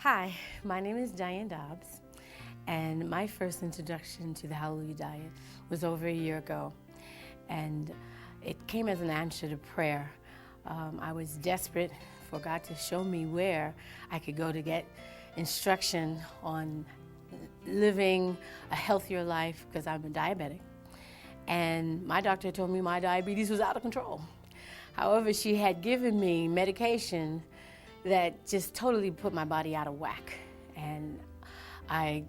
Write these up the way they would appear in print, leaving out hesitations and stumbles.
Hi, my name is Diane Dobbs, and my first introduction to the Hallelujah Diet was over a year ago, and it came as an answer to prayer. I was desperate for God to show me where I could go to get instruction on living a healthier life because I'm a diabetic. And my doctor told me my diabetes was out of control. However, she had given me medication that just totally put my body out of whack. And I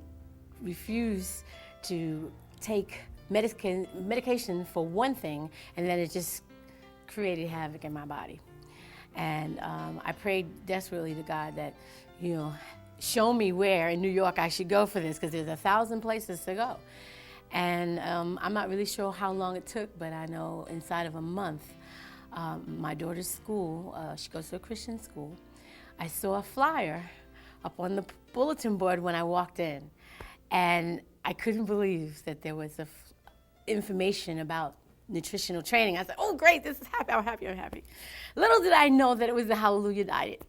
refused to take medication for one thing, and then it just created havoc in my body. And I prayed desperately to God that, show me where in New York I should go for this, because there's 1,000 places to go. And I'm not really sure how long it took, but I know inside of a month, my daughter's school, she goes to a Christian school, I saw a flyer up on the bulletin board when I walked in. And I couldn't believe that there was information about nutritional training. I said, oh great, this is happy, I'm happy, I'm happy. Little did I know that it was the Hallelujah Diet.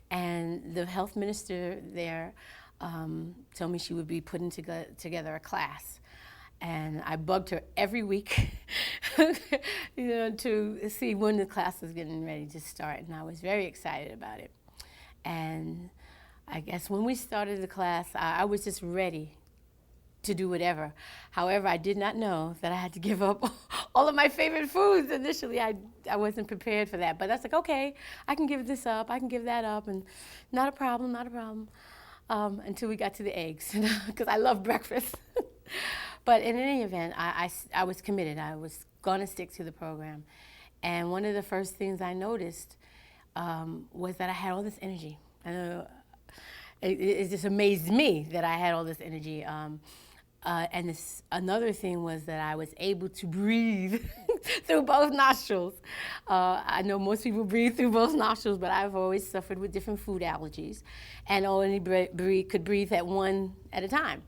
And the health minister there told me she would be putting together a class. And I bugged her every week to see when the class was getting ready to start. And I was very excited about it. And I guess when we started the class, I was just ready to do whatever. However, I did not know that I had to give up all of my favorite foods. Initially, I wasn't prepared for that. But that's like, okay, I can give this up, I can give that up, and not a problem, not a problem. Until we got to the eggs, because I love breakfast. But in any event, I was committed. I was going to stick to the program. And one of the first things I noticed was that I had all this energy. It just amazed me that I had all this energy. And another thing was that I was able to breathe through both nostrils. I know most people breathe through both nostrils, but I've always suffered with different food allergies and only could breathe at one at a time.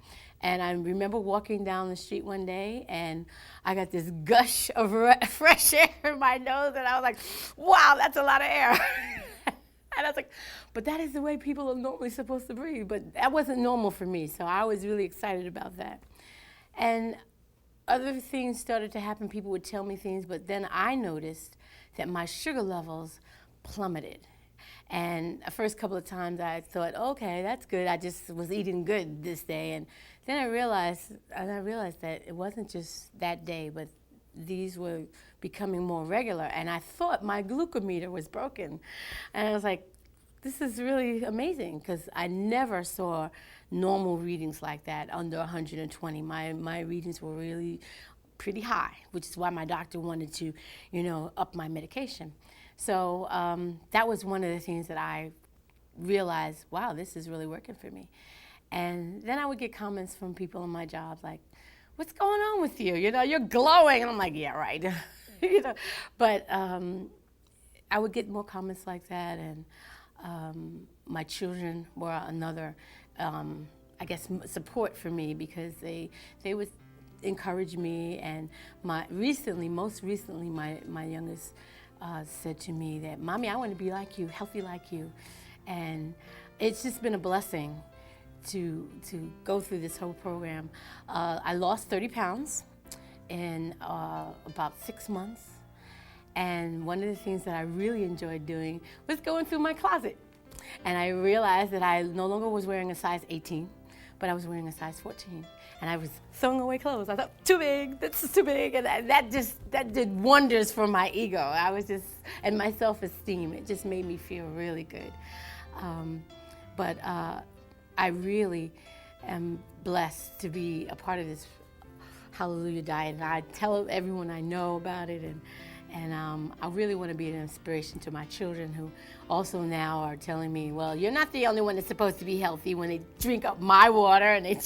And I remember walking down the street one day, and I got this gush of fresh air in my nose, and I was like, wow, that's a lot of air. And I was like, but that is the way people are normally supposed to breathe. But that wasn't normal for me, so I was really excited about that. And other things started to happen. People would tell me things, but then I noticed that my sugar levels plummeted. And the first couple of times I thought, okay, that's good. I just was eating good this day. And then I realized that it wasn't just that day, but these were becoming more regular. And I thought my glucometer was broken. And I was like, this is really amazing, because I never saw normal readings like that under 120. My readings were really pretty high, which is why my doctor wanted to, up my medication. So that was one of the things that I realized, wow, this is really working for me. And then I would get comments from people in my job like, what's going on with you? You're glowing. And I'm like, yeah, right. But I would get more comments like that. And my children were another, support for me, because they would encourage me. And most recently, my youngest said to me that, Mommy, I want to be like you, healthy like you. And it's just been a blessing to go through this whole program. I lost 30 pounds in about 6 months. And one of the things that I really enjoyed doing was going through my closet. And I realized that I no longer was wearing a size 18, but I was wearing a size 14. And I was throwing away clothes. I thought, too big, this is too big. And that did wonders for my ego. And my self-esteem. It just made me feel really good. But I really am blessed to be a part of this Hallelujah Diet. And I tell everyone I know about it. And I really want to be an inspiration to my children, who also now are telling me, well, you're not the only one that's supposed to be healthy, when they drink up my water and they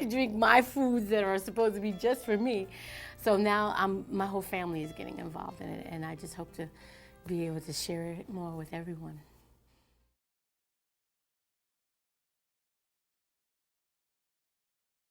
drink my foods that are supposed to be just for me. So now my whole family is getting involved in it, and I just hope to be able to share it more with everyone.